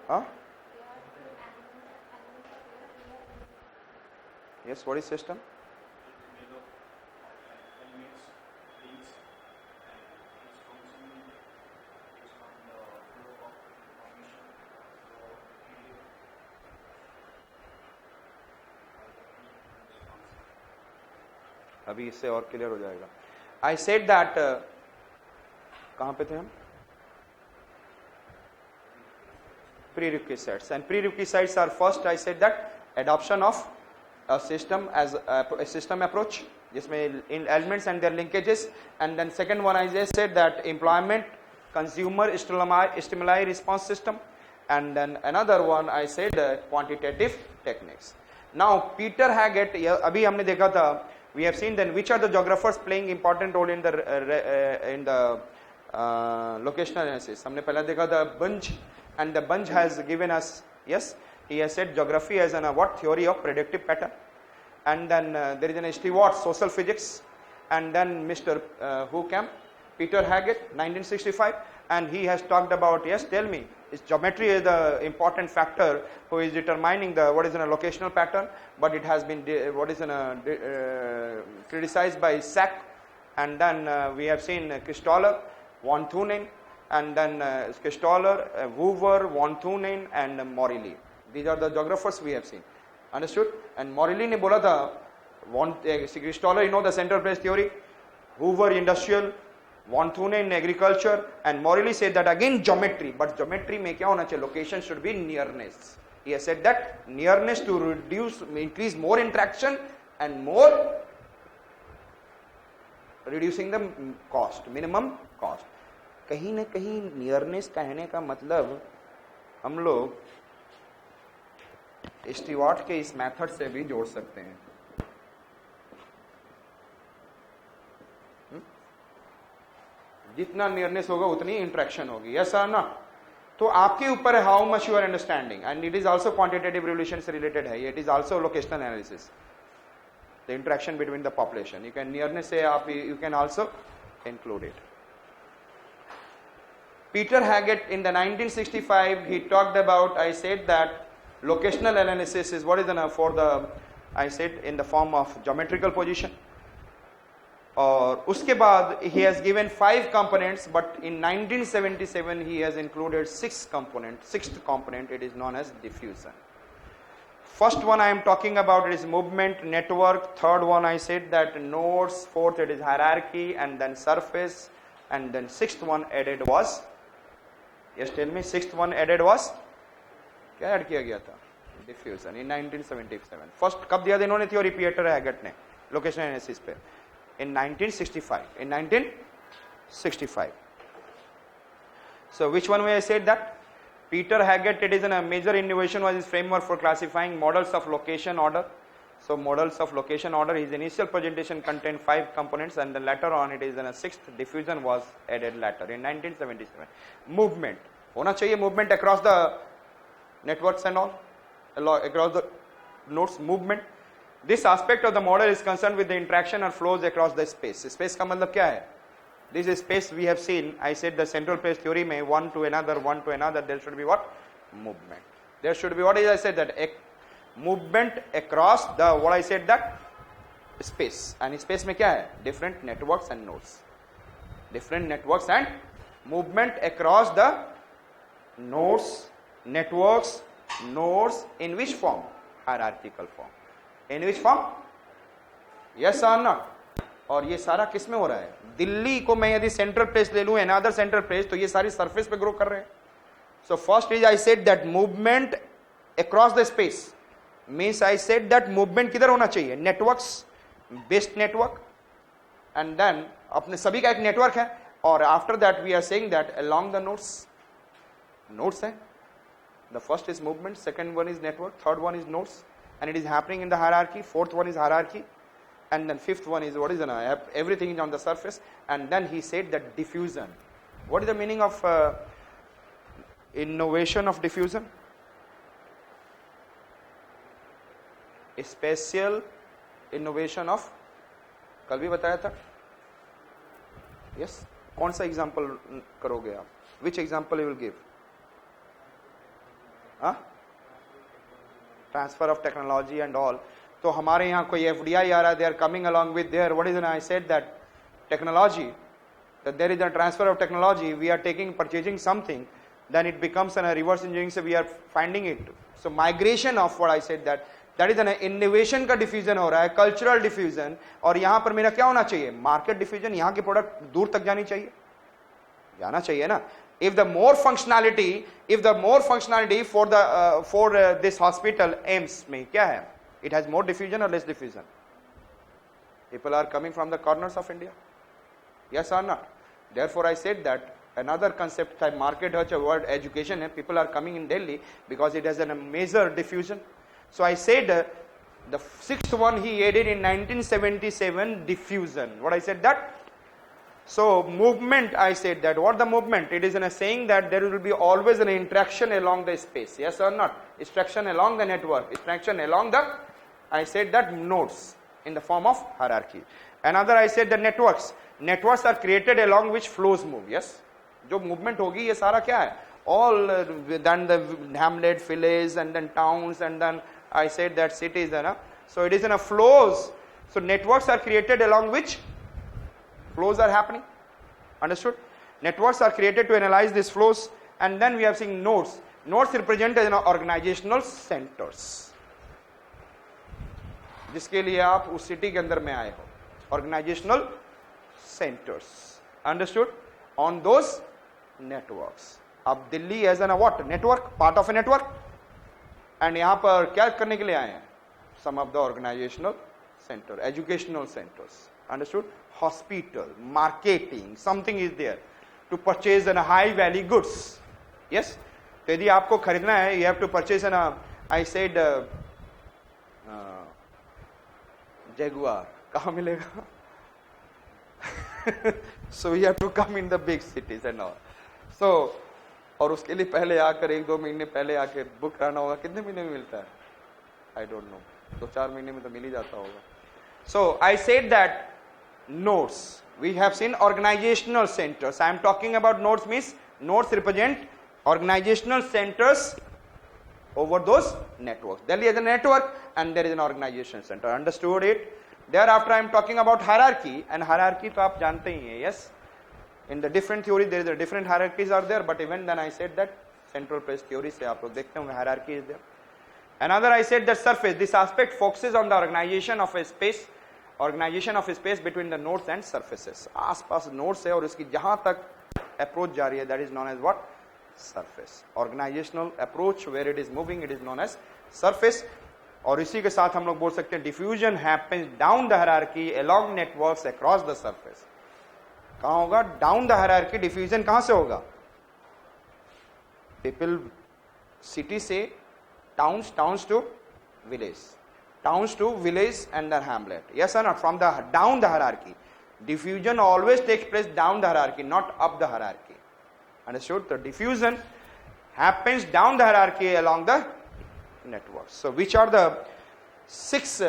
Huh? Yes, what is system? अभी इससे और क्लियर हो जाएगा. I said that कहाँ पे थे हम? Prerequisites, and prerequisites are first I said that adoption of a system as a system approach जिसमें in elements and their linkages, and then second one I just said that employment, consumer stimuli response system, and then another one I said quantitative techniques. Now Peter Haggett, अभी हमने देखा था, we have seen then which are the geographers playing important role in the locational analysis. हमने पहले देखा था Bunge, and the Bunge has given us, yes, he has said geography as an what theory of predictive pattern, and then there is an Stewart social physics, and then Mr. Who came? Peter Haggett, 1965, and he has talked about, yes, tell me, is geometry is the important factor who is determining the what is in a locational pattern, but it has been what is in a criticized by Sack, and then we have seen Christoller, von Thunen, and then Christoller, Hoover, von Thunen, and Morelli. These are the geographers we have seen. Understood? And Morelli ने बोला था, Christoller, you know the central place theory, Hoover industrial, von Thunen agriculture, and Morelli said that again geometry, but geometry में क्या होना चाहिए? Location should be nearness. He has said that nearness to increase more interaction and more reducing the cost, minimum cost. कहीं न कहीं nearness कहने का मतलब हम लोग स्टीवार्ट के इस मेथड से भी जोड़ सकते हैं. जितना नियरनेस होगा उतनी इंटरेक्शन होगी. यस और ना? तो आपके ऊपर है how much you are understanding, and it is also quantitative relation से रिलेटेड है. It is also locational analysis, the interaction between the population. You can nearness से आप you can also include it. Peter Haggett in the 1965 he talked about, I said that locational analysis is what is for the, I said in the form of geometrical position. और उसके बाद he has given 5 components, but in 1977 he has included 6 components. Sixth component, it is known as diffusion. First one I am talking about is movement, network. Third one I said that nodes. Fourth it is hierarchy, and then surface, and then sixth one added was, yes tell me, sixth one added was, क्या add किया गया था? Diffusion in 1977. First कब दिया था इन्होंने theory Peter Haggett ने location analysis पे? in 1965. So which one way I said that? Peter Haggett, it is a major innovation was his framework for classifying models of location order. So models of location order, his initial presentation contained 5 components, and then later on it is in a 6th diffusion was added later in 1977. Movement होना चाहिए, movement across the networks and all, across the nodes. Movement, this aspect of the model is concerned with the interaction or flows across the space. Space का मतलब क्या है? This is space we have seen. I said the central place theory में one to another, there should be what? Movement. There should be what is I said that movement across the what I said that space. And space में क्या है? Different networks and nodes. Different networks and movement across the nodes, networks, nodes in which form? Hierarchical form. In which form? Yes or not? और ये सारा किस में हो रहा है? दिल्ली को मैं यदि सेंट्रल प्लेस ले लूं, अनदर सेंट्रल प्लेस, तो ये सारी सरफेस पे ग्रो कर रहे हैं. So first is I said that movement across the space means I said that movement किधर होना चाहिए? Networks, based network, and then अपने सभी का एक नेटवर्क है, और after that we are saying that along the nodes. Nodes है, the first is movement, second one is network, third one is nodes, and it is happening in the hierarchy. Fourth one is hierarchy, and then fifth one is what is everything is on the surface. And then he said that diffusion. What is the meaning of innovation of diffusion? A spatial innovation of, कल भी बताया था. Yes, कौन सा example करोगे आप? Which example you will give? Transfer of technology and all. तो हमारे यहाँ कोई FDI आ रहा है, they are coming along with there, what is, I said that technology, that there is a transfer of technology, we are purchasing something, then it becomes a reverse engineering, so we are finding it. So migration of what I said, that is an innovation का diffusion हो रहा है, cultural diffusion. और यहाँ पर मेरा क्या होना चाहिए, market diffusion. यहाँ की product दूर तक जानी चाहिए, जाना चाहिए ना. If the more functionality for this hospital AIIMS में क्या है, it has more diffusion or less diffusion? People are coming from the corners of India, yes or not? Therefore I said that another concept type market word education, people are coming in Delhi because it has a major diffusion. So I said the sixth one he added in 1977, diffusion. What I said that? So movement, I said that. What the movement? It is in a saying that there will be always an interaction along the space, yes or not? Interaction along the network, interaction along the, I said that, nodes in the form of hierarchy. Another I said the networks. Networks are created along which flows move, yes? जो movement होगी ये सारा क्या है? All then the hamlet, villages, and then towns, and then I said that cities, so it is in a flows. So networks are created along which flows are happening. Understood? Networks are created to analyze these flows, and then we have seen nodes. Nodes represent as organizational centers. जिसके लिए आप उस city के अंदर में आए हो, organizational centers. Understood? On those networks. अब Delhi as a what? Network, part of a network. And यहाँ पर क्या करने के लिए आए हैं? Some of the organizational center, educational centers. Understood? Hospital, marketing, something is there to purchase a high value goods. Yes? तो यदि आपको खरीदना है, you have to purchase I said Jaguar. कहाँ मिलेगा? So you have to come in the big cities and all. So और उसके लिए पहले आकर 1-2 महीने पहले आके बुक कराना होगा. कितने महीने में मिलता है? I don't know. 2-4 महीने में तो मिल ही जाता होगा. So I said that nodes. We have seen organizational centers. I am talking about nodes means nodes represent organizational centers over those networks. Delhi is a network and there is an organization center. Understood it? Thereafter I am talking about hierarchy, and hierarchy तो आप जानते ही हैं. Yes, in the different theory there is a different hierarchies are there, but even then I said that central place theory से आप लोग देखते होंगे hierarchy is there. Another I said that surface. This aspect focuses on the organization of a space between the nodes and surfaces. आसपास nodes है और इसकी जहां तक approach जा रही है, that is known as what? Surface. Organizational approach where it is moving, it is known as surface. और इसी के साथ हम लोग बोल सकते हैं diffusion happens down the hierarchy along networks across the surface. कहाँ होगा? Down the hierarchy diffusion कहाँ से होगा? People city से towns to village, towns to village and then hamlet. Yes or not? From the down the hierarchy. Diffusion always takes place down the hierarchy, not up the hierarchy. Understood? The diffusion happens down the hierarchy along the networks. So which are the 6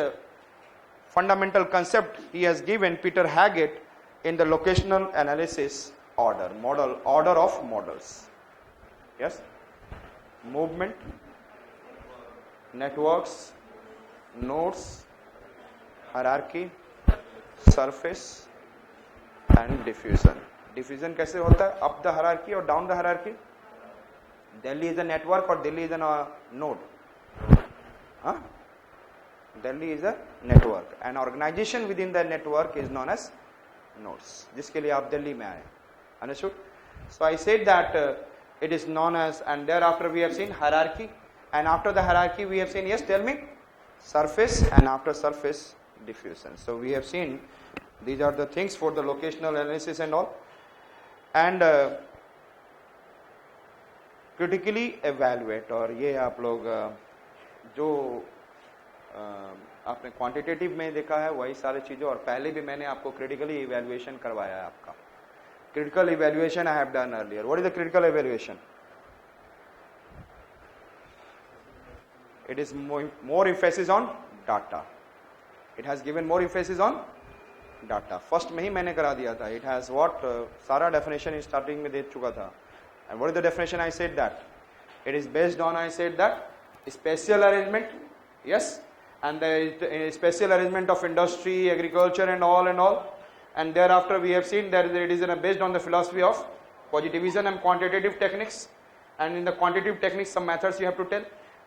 fundamental concepts he has given, Peter Haggett, in the locational analysis order of models? Yes? Movement, networks, nodes, hierarchy, surface and diffusion. Diffusion कैसे होता है? Up the hierarchy or down the hierarchy? Delhi is a network or Delhi is a node? Huh? Delhi is a network. An organization within the network is known as nodes. जिसके लिए आप दिल्ली में आए. Understood? So I said that it is known as, and thereafter we have seen hierarchy, and after the hierarchy we have seen, yes, tell me, surface, and after surface, diffusion. So we have seen these are the things for the locational analysis and all. And critically evaluate, और ये आप लोग जो आपने quantitative में देखा है वही सारी चीज़ें, और पहले भी मैंने आपको क्रिटिकली इवैल्यूएशन करवाया है. आपका critical evaluation I have done earlier. What is the critical evaluation? It is more emphasis on data. It has given more emphasis on data. First में ही मैंने करा दिया था. It has what? सारा definition starting में दे चुका था. And what is the definition? I said that It is based on, I said that, spatial arrangement, yes, and the spatial arrangement of industry, agriculture and all. And thereafter we have seen that it is based on the philosophy of positivism and quantitative techniques. And in the quantitative techniques, some methods you have to tell.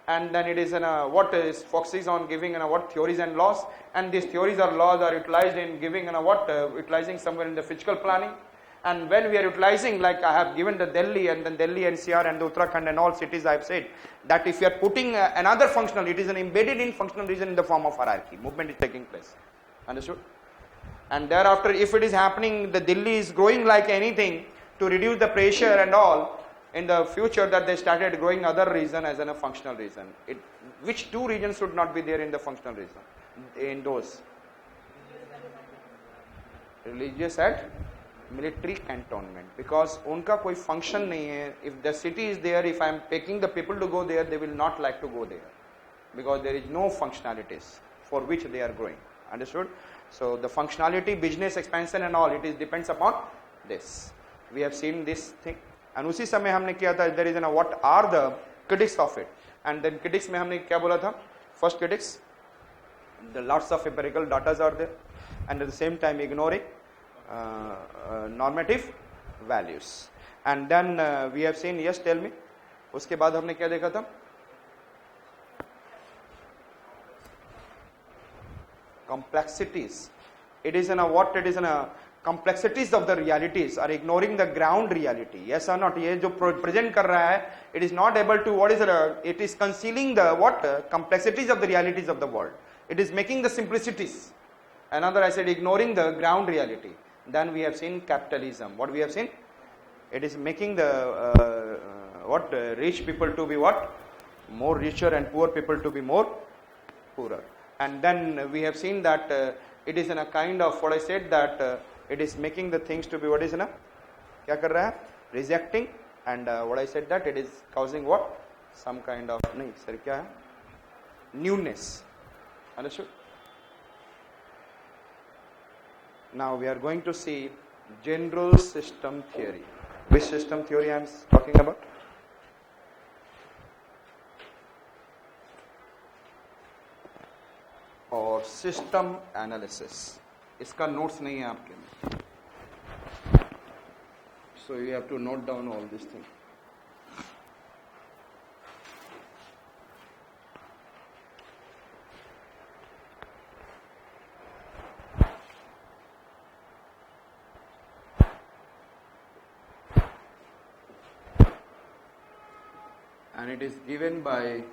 And then it is what is focuses on giving what theories and laws. And these theories or laws are utilized in giving utilizing somewhere in the physical planning. And when we are utilizing, like I have given the Delhi and then Delhi NCR and the Uttarakhand and all cities, I have said that if you are putting another functional, it is an embedded in functional region in the form of hierarchy. Movement is taking place. Understood? And thereafter, if it is happening, the Delhi is growing like anything to reduce the pressure and all, in the future that they started growing other region as a functional region. Which two regions should not be there in the functional region? In those? Religious and military cantonment, because उनका कोई function नहीं है. If the city is there, if I am taking the people to go there, they will not like to go there, because there is no functionalities for which they are growing. Understood? So the functionality, business expansion and all, it depends upon this. We have seen this thing, and उसी समय हमने किया था, there is what are the critics of it, and then critics में हमने क्या बोला था? First critics, the lots of empirical data are there, and at the same time ignoring normative values. And then we have seen, yes, tell me, उसके बाद हमने क्या देखा था? Complexities. It is what it is complexities of the realities are ignoring the ground reality. Yes or not? ये जो present कर रहा है, it is not able to, what is it is concealing the complexities of the realities of the world. It is making the simplicities. Another, I said, ignoring the ground reality. Then we have seen capitalism. What we have seen? It is making the rich people to be more richer and poor people to be more poorer. And then we have seen that it is in a kind of what I said, that it is making the things to be what is क्या कर रहा है? Rejecting, and what I said that it is causing what? Some kind of नहीं sir क्या है? Newness. Understood? Now we are going to see general system theory. Which system theory I am talking about? Or system analysis. इसका notes नहीं है आपके में. So you have to note down all these things. And it is given by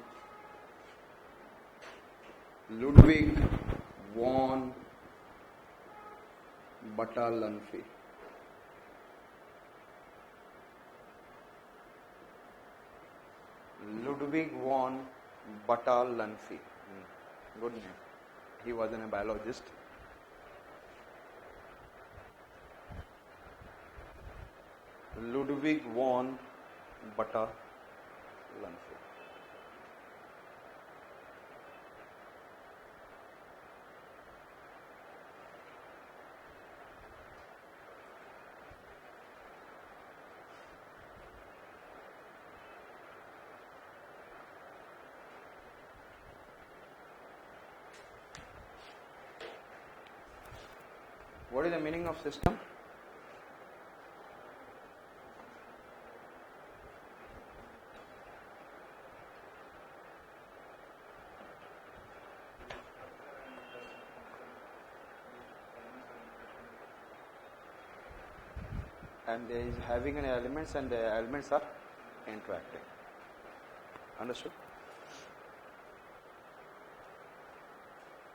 Ludwig von Bertalanffy. Ludwig von Bertalanffy. Good name. He was a biologist. Ludwig von Bertalanffy. What is the meaning of system? And there is having an elements, and the elements are interacting. Understood?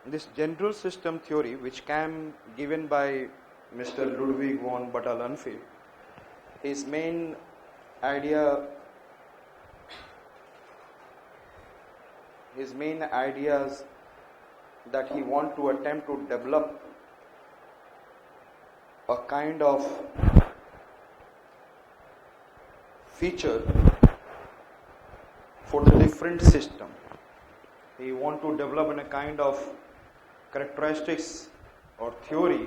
This general system theory, which came given by Mr. Ludwig von Bertalanffy, his main idea, his main ideas that he want to attempt to develop a kind of feature for the different system. He want to develop in a kind of characteristics or theory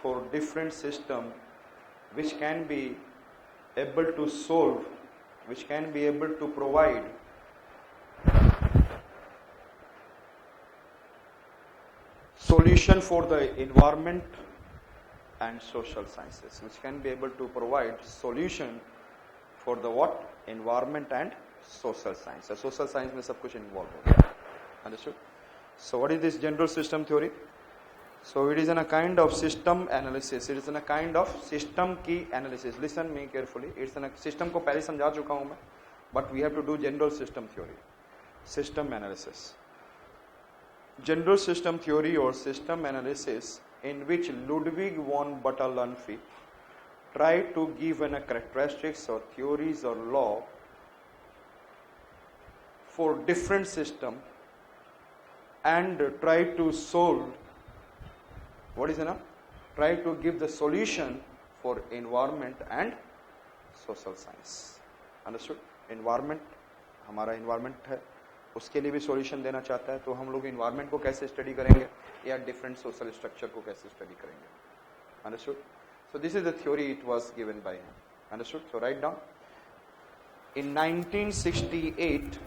for different system which can be able to solve which can be able to provide solution for the environment and social sciences, which can be able to provide solution for the what? Environment and social science. So social science में सब कुछ involved हो गया. Understood? So what is this general system theory? So it is in a kind of system analysis. It is in a kind of system की analysis. Listen me carefully. It's in a system को पहले समझा चुका हूँ मैं, but we have to do general system theory, system analysis. General system theory or system analysis in which Ludwig von Bertalanffy tried to give a characteristics or theories or law for different system and try to solve what is enough? Try to give the solution for environment and social science. Understood? Environment, हमारा environment है, उसके लिए भी solution देना चाहता है, तो हम लोग environment को कैसे study करेंगे या different social structure को कैसे study करेंगे. Understood? So this is the theory it was given by him. Understood? So write down. In 1968